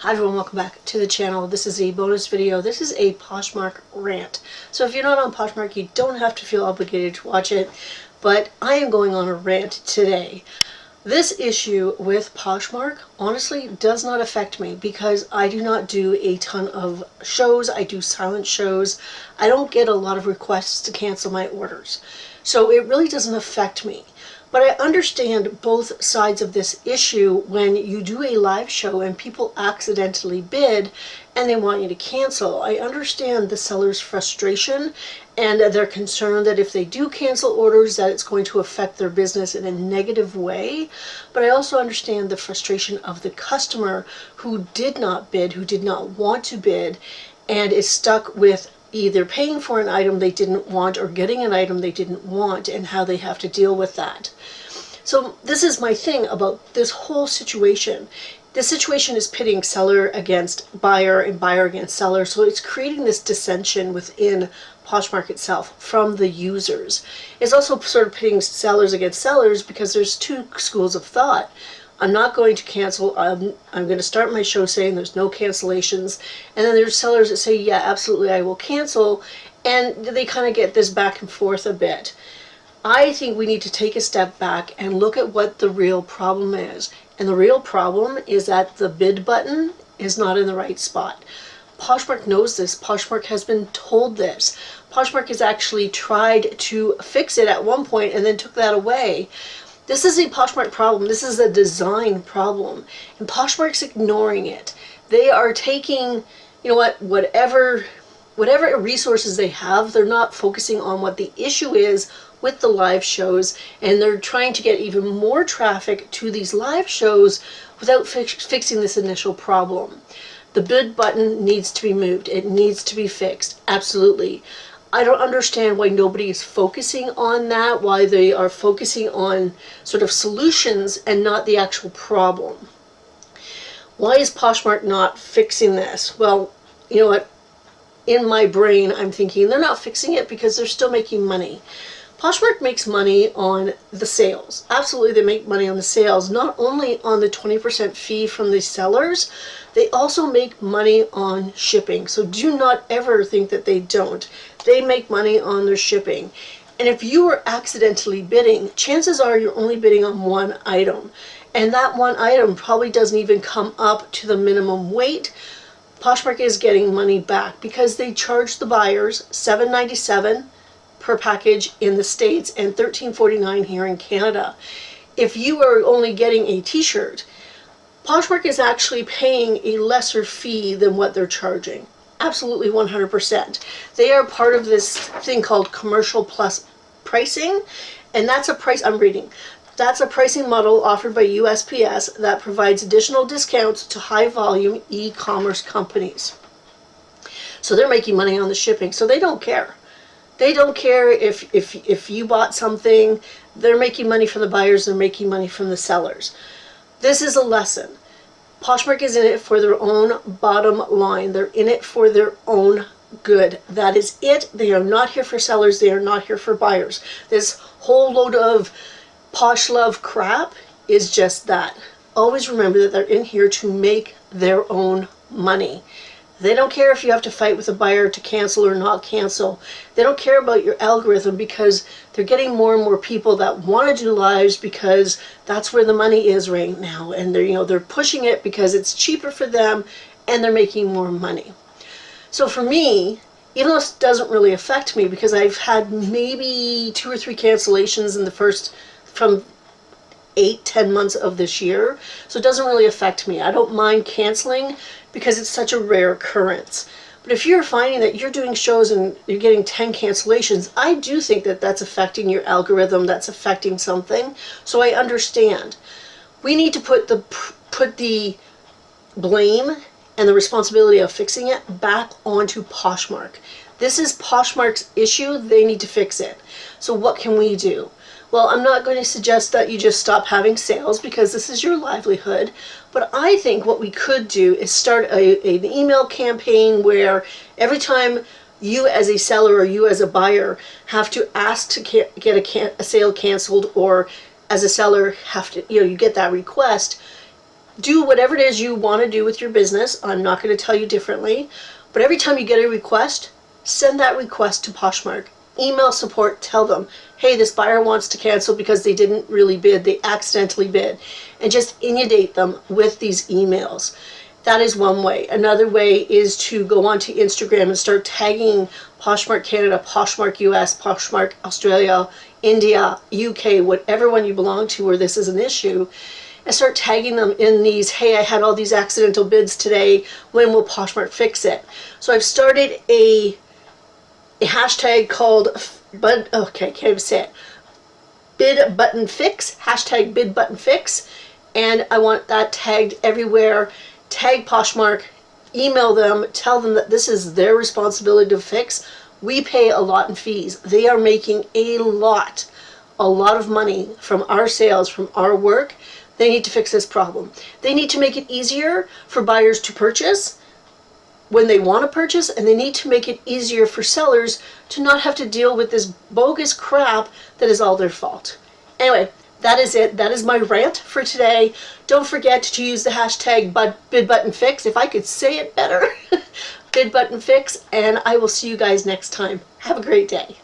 Hi everyone, welcome back to the channel. This is a bonus video. This is a Poshmark rant. So if you're not on Poshmark, you don't have to feel obligated to watch it, but I am going on a rant today. This issue with Poshmark honestly does not affect me because I do not do a ton of shows. I do silent shows. I don't get a lot of requests to cancel my orders. So it really doesn't affect me. But I understand both sides of this issue when you do a live show and people accidentally bid and they want you to cancel. I understand the seller's frustration and their concern that if they do cancel orders that it's going to affect their business in a negative way. But I also understand the frustration of the customer who did not bid, who did not want to bid, and is stuck with either paying for an item they didn't want or getting an item they didn't want, and how they have to deal with that. So this is my thing about this whole situation. This situation is pitting seller against buyer and buyer against seller, so it's creating this dissension within Poshmark itself from the users. It's also sort of pitting sellers against sellers because there's two schools of thought. I'm not going to cancel. I'm going to start my show saying there's no cancellations. And then there's sellers that say, yeah, absolutely, I will cancel. And they kind of get this back and forth a bit. I think we need to take a step back and look at what the real problem is. And the real problem is that the bid button is not in the right spot. Poshmark knows this. Poshmark has been told this. Poshmark has actually tried to fix it at one point and then took that away. This is a Poshmark problem. This is a design problem. And Poshmark's ignoring it. They are taking, whatever resources they have, they're not focusing on what the issue is with the live shows, and they're trying to get even more traffic to these live shows without fixing this initial problem. The bid button needs to be moved. It needs to be fixed. Absolutely. I don't understand why nobody is focusing on that, why they are focusing on sort of solutions and not the actual problem. Why is Poshmark not fixing this? Well, you know what? In my brain, I'm thinking they're not fixing it because they're still making money. Poshmark makes money on the sales. Absolutely, they make money on the sales, not only on the 20% fee from the sellers, they also make money on shipping. So do not ever think that they don't. They make money on their shipping. And if you are accidentally bidding, chances are you're only bidding on one item. And that one item probably doesn't even come up to the minimum weight. Poshmark is getting money back because they charge the buyers $7.97 per package in the States and $13.49 here in Canada. If you are only getting a t-shirt, Poshmark is actually paying a lesser fee than what they're charging. Absolutely 100%. They are part of this thing called commercial plus pricing, and that's a price I'm reading. That's a pricing model offered by USPS that provides additional discounts to high volume e-commerce companies. So they're making money on the shipping, so they don't care. They don't care if you bought something. They're making money from the buyers, they're making money from the sellers. This is a lesson. Poshmark is in it for their own bottom line. They're in it for their own good. That is it. They are not here for sellers. They are not here for buyers. This whole load of posh love crap is just that. Always remember that they're in here to make their own money. They don't care if you have to fight with a buyer to cancel or not cancel. They don't care about your algorithm because they're getting more and more people that want to do lives because that's where the money is right now. And they're pushing it because it's cheaper for them and they're making more money. So for me, even though this doesn't really affect me because I've had maybe 2 or 3 cancellations in the first from 8-10 months of this year, so it doesn't really affect me. I don't mind canceling because it's such a rare occurrence. But if you're finding that you're doing shows and you're getting 10 cancellations, I do think that that's affecting your algorithm, that's affecting something. So I understand. We need to put the blame and the responsibility of fixing it back onto Poshmark. This is Poshmark's issue. They need to fix it. So what can we do? Well, I'm not going to suggest that you just stop having sales because this is your livelihood, but I think what we could do is start an email campaign where every time you as a seller or you as a buyer have to ask to get a sale canceled, or as a seller have to, you get that request, do whatever it is you want to do with your business. I'm not going to tell you differently, but every time you get a request, send that request to Poshmark. Email support, tell them, hey, this buyer wants to cancel because they didn't really bid, they accidentally bid, and just inundate them with these emails. That is one way. Another way is to go onto Instagram and start tagging Poshmark Canada, Poshmark US, Poshmark Australia, India, UK, whatever one you belong to where this is an issue, and start tagging them in these, hey, I had all these accidental bids today, when will Poshmark fix it? So I've started a hashtag called, can't even say it, bid button fix, hashtag bid button fix, and I want that tagged everywhere. Tag Poshmark, email them, tell them that this is their responsibility to fix. We pay a lot in fees. They are making a lot of money from our sales, from our work. They need to fix this problem. They need to make it easier for buyers to purchase when they want to purchase, and they need to make it easier for sellers to not have to deal with this bogus crap that is all their fault. Anyway, that is it. That is my rant for today. Don't forget to use the hashtag BidButtonFix. If I could say it better, BidButtonFix, and I will see you guys next time. Have a great day.